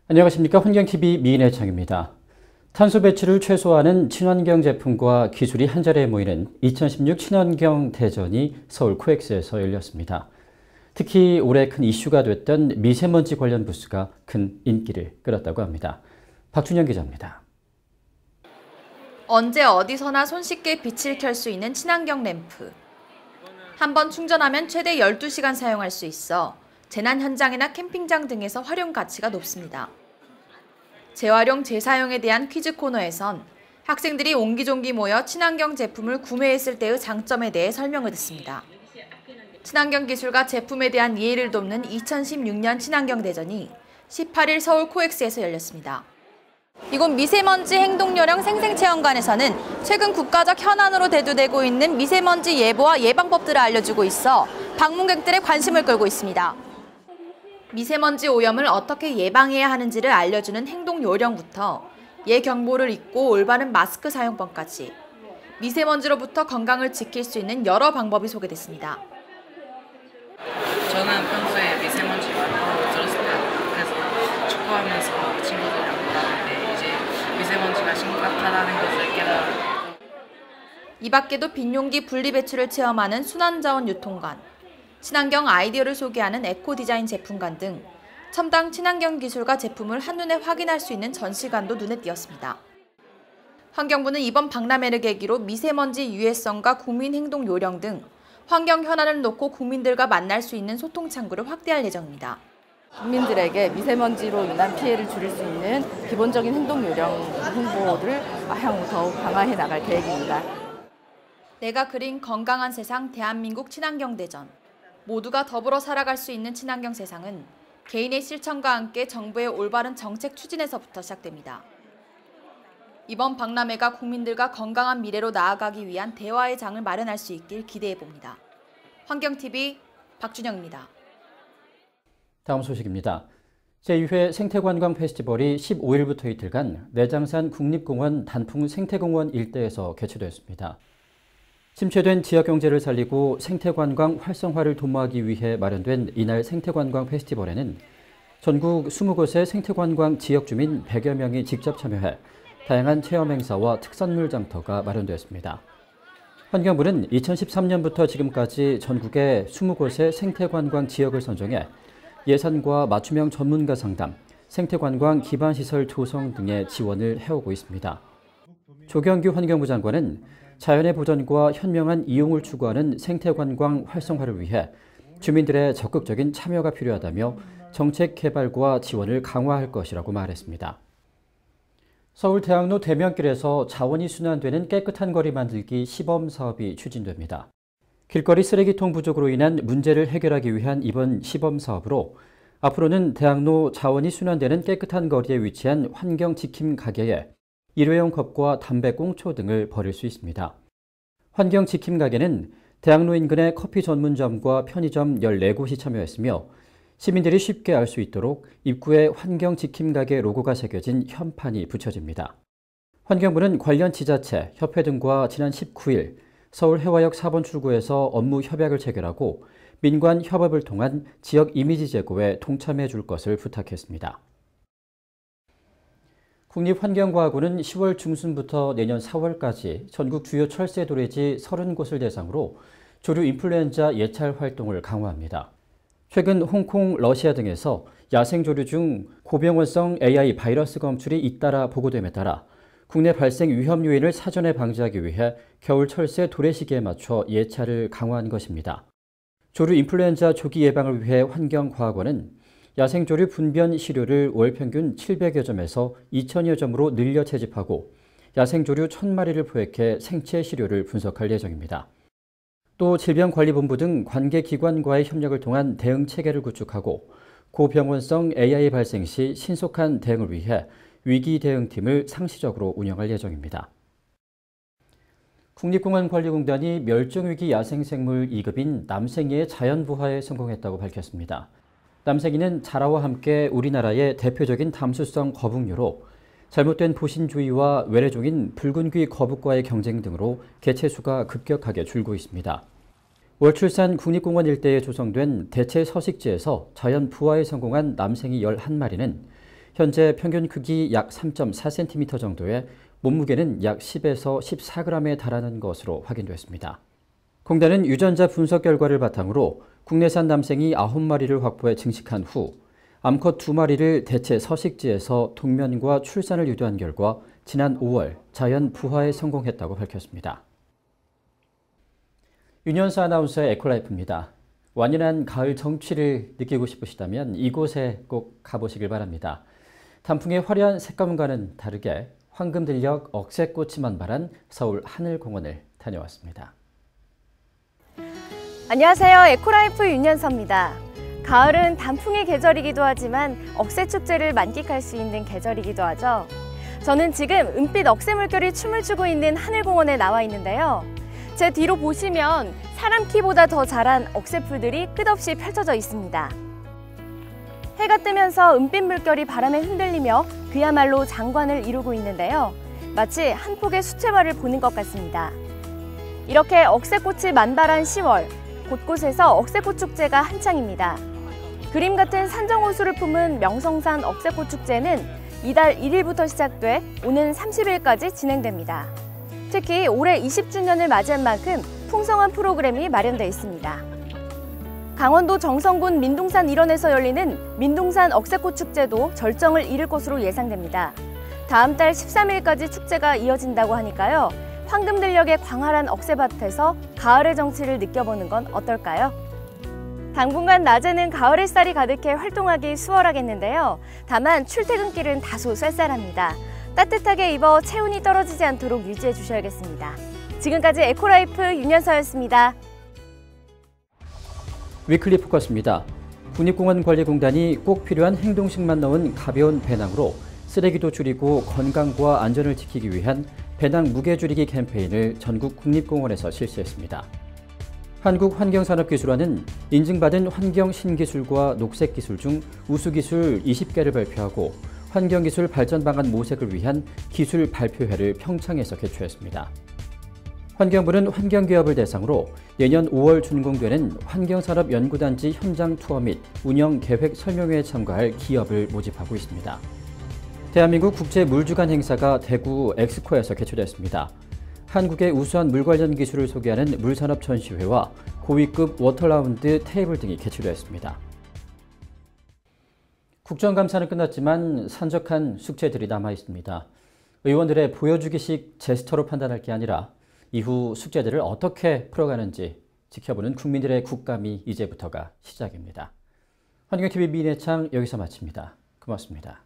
안녕하십니까. 환경TV 미인혜창입니다. 탄소 배출을 최소화하는 친환경 제품과 기술이 한자리에 모이는 2016 친환경 대전이 서울 코엑스에서 열렸습니다. 특히 올해 큰 이슈가 됐던 미세먼지 관련 부스가 큰 인기를 끌었다고 합니다. 박준영 기자입니다. 언제 어디서나 손쉽게 빛을 켤 수 있는 친환경 램프. 한 번 충전하면 최대 12시간 사용할 수 있어 재난 현장이나 캠핑장 등에서 활용 가치가 높습니다. 재활용, 재사용에 대한 퀴즈 코너에선 학생들이 옹기종기 모여 친환경 제품을 구매했을 때의 장점에 대해 설명을 듣습니다. 친환경 기술과 제품에 대한 이해를 돕는 2016년 친환경 대전이 18일 서울 코엑스에서 열렸습니다. 이곳 미세먼지 행동요령 생생체험관에서는 최근 국가적 현안으로 대두되고 있는 미세먼지 예보와 예방법들을 알려주고 있어 방문객들의 관심을 끌고 있습니다. 미세먼지 오염을 어떻게 예방해야 하는지를 알려주는 행동요령부터 예경보를 잊고 올바른 마스크 사용법까지 미세먼지로부터 건강을 지킬 수 있는 여러 방법이 소개됐습니다. 저는 평소에 미세먼지 많다고 들었을 때 그래서 축구하면서 친구들이랑 놀았는데 이제 미세먼지가 심각하다는 것을 깨달았고 이 밖에도 빈용기 분리배출을 체험하는 순환자원 유통관, 친환경 아이디어를 소개하는 에코디자인 제품관 등 첨단 친환경 기술과 제품을 한눈에 확인할 수 있는 전시관도 눈에 띄었습니다. 환경부는 이번 박람회를 계기로 미세먼지 유해성과 국민 행동 요령 등 환경 현안을 놓고 국민들과 만날 수 있는 소통 창구를 확대할 예정입니다. 국민들에게 미세먼지로 인한 피해를 줄일 수 있는 기본적인 행동 요령 홍보를 향후 더욱 강화해 나갈 계획입니다. 내가 그린 건강한 세상 대한민국 친환경 대전. 모두가 더불어 살아갈 수 있는 친환경 세상은 개인의 실천과 함께 정부의 올바른 정책 추진에서부터 시작됩니다. 이번 박람회가 국민들과 건강한 미래로 나아가기 위한 대화의 장을 마련할 수 있길 기대해봅니다. 환경TV 박준영입니다. 다음 소식입니다. 제2회 생태관광 페스티벌이 15일부터 이틀간 내장산 국립공원 단풍 생태공원 일대에서 개최됐습니다. 침체된 지역경제를 살리고 생태관광 활성화를 도모하기 위해 마련된 이날 생태관광 페스티벌에는 전국 20곳의 생태관광 지역주민 100여 명이 직접 참여해 다양한 체험 행사와 특산물 장터가 마련되었습니다. 환경부는 2013년부터 지금까지 전국의 20곳의 생태관광 지역을 선정해 예산과 맞춤형 전문가 상담, 생태관광 기반시설 조성 등의 지원을 해오고 있습니다. 조경규 환경부 장관은 자연의 보전과 현명한 이용을 추구하는 생태관광 활성화를 위해 주민들의 적극적인 참여가 필요하다며 정책 개발과 지원을 강화할 것이라고 말했습니다. 서울 대학로 대면길에서 자원이 순환되는 깨끗한 거리 만들기 시범 사업이 추진됩니다. 길거리 쓰레기통 부족으로 인한 문제를 해결하기 위한 이번 시범 사업으로 앞으로는 대학로 자원이 순환되는 깨끗한 거리에 위치한 환경 지킴 가게에 일회용 컵과 담배 꽁초 등을 버릴 수 있습니다. 환경 지킴 가게는 대학로 인근의 커피 전문점과 편의점 14곳이 참여했으며 시민들이 쉽게 알 수 있도록 입구에 환경 지킴 가게 로고가 새겨진 현판이 붙여집니다. 환경부는 관련 지자체, 협회 등과 지난 19일 서울 해화역 4번 출구에서 업무 협약을 체결하고 민관 협업을 통한 지역 이미지 제고에 동참해 줄 것을 부탁했습니다. 국립환경과학원은 10월 중순부터 내년 4월까지 전국 주요 철새 도래지 30곳을 대상으로 조류 인플루엔자 예찰 활동을 강화합니다. 최근 홍콩, 러시아 등에서 야생조류 중 고병원성 AI 바이러스 검출이 잇따라 보고됨에 따라 국내 발생 위험 요인을 사전에 방지하기 위해 겨울 철새 도래 시기에 맞춰 예찰을 강화한 것입니다. 조류 인플루엔자 조기 예방을 위해 환경과학원은 야생조류 분변 시료를 월 평균 700여 점에서 2000여 점으로 늘려 채집하고 야생조류 1000마리를 포획해 생체 시료를 분석할 예정입니다. 또 질병관리본부 등 관계기관과의 협력을 통한 대응 체계를 구축하고 고병원성 AI 발생 시 신속한 대응을 위해 위기대응팀을 상시적으로 운영할 예정입니다. 국립공원관리공단이 멸종위기 야생생물 2급인 남생이의 자연부화에 성공했다고 밝혔습니다. 남생이는 자라와 함께 우리나라의 대표적인 담수성 거북류로 잘못된 보신주의와 외래종인 붉은귀 거북과의 경쟁 등으로 개체수가 급격하게 줄고 있습니다. 월출산 국립공원 일대에 조성된 대체 서식지에서 자연 부화에 성공한 남생이 11마리는 현재 평균 크기 약 3.4cm 정도에 몸무게는 약 10에서 14g에 달하는 것으로 확인됐습니다. 공단은 유전자 분석 결과를 바탕으로 국내산 남생이 9마리를 확보해 증식한 후 암컷 2마리를 대체 서식지에서 동면과 출산을 유도한 결과 지난 5월 자연 부화에 성공했다고 밝혔습니다. 윤현수 아나운서의 에코라이프입니다. 완연한 가을 정취를 느끼고 싶으시다면 이곳에 꼭 가보시길 바랍니다. 단풍의 화려한 색감과는 다르게 황금 들녘 억새꽃이 만발한 서울 하늘공원을 다녀왔습니다. 안녕하세요. 에코라이프 윤현서입니다. 가을은 단풍의 계절이기도 하지만 억새축제를 만끽할 수 있는 계절이기도 하죠. 저는 지금 은빛 억새 물결이 춤을 추고 있는 하늘공원에 나와 있는데요. 제 뒤로 보시면 사람 키보다 더 자란 억새풀들이 끝없이 펼쳐져 있습니다. 해가 뜨면서 은빛 물결이 바람에 흔들리며 그야말로 장관을 이루고 있는데요. 마치 한 폭의 수채화를 보는 것 같습니다. 이렇게 억새꽃이 만발한 10월, 곳곳에서 억새꽃 축제가 한창입니다. 그림 같은 산정호수를 품은 명성산 억새꽃 축제는 이달 1일부터 시작돼 오는 30일까지 진행됩니다. 특히 올해 20주년을 맞이한 만큼 풍성한 프로그램이 마련되어 있습니다. 강원도 정선군 민둥산 일원에서 열리는 민둥산 억새꽃 축제도 절정을 이룰 것으로 예상됩니다. 다음 달 13일까지 축제가 이어진다고 하니까요. 황금 들녘의 광활한 억새밭에서 가을의 정취를 느껴보는 건 어떨까요? 당분간 낮에는 가을 햇살이 가득해 활동하기 수월하겠는데요. 다만 출퇴근길은 다소 쌀쌀합니다. 따뜻하게 입어 체온이 떨어지지 않도록 유지해 주셔야겠습니다. 지금까지 에코라이프 윤현서였습니다. 위클리 포커스입니다. 국립공원관리공단이 꼭 필요한 행동식만 넣은 가벼운 배낭으로 쓰레기도 줄이고 건강과 안전을 지키기 위한 배낭 무게 줄이기 캠페인을 전국 국립공원에서 실시했습니다. 한국환경산업기술원은 인증받은 환경 신기술과 녹색기술 중 우수기술 20개를 발표하고 환경기술 발전 방안 모색을 위한 기술 발표회를 평창에서 개최했습니다. 환경부는 환경기업을 대상으로 내년 5월 준공되는 환경산업연구단지 현장 투어 및 운영 계획 설명회에 참가할 기업을 모집하고 있습니다. 대한민국 국제물주간 행사가 대구 엑스코에서 개최됐습니다. 한국의 우수한 물 관련 기술을 소개하는 물산업 전시회와 고위급 워터라운드 테이블 등이 개최됐습니다. 국정감사는 끝났지만 산적한 숙제들이 남아 있습니다. 의원들의 보여주기식 제스처로 판단할 게 아니라 이후 숙제들을 어떻게 풀어가는지 지켜보는 국민들의 국감이 이제부터가 시작입니다. 환경TV 민혜창 여기서 마칩니다. 고맙습니다.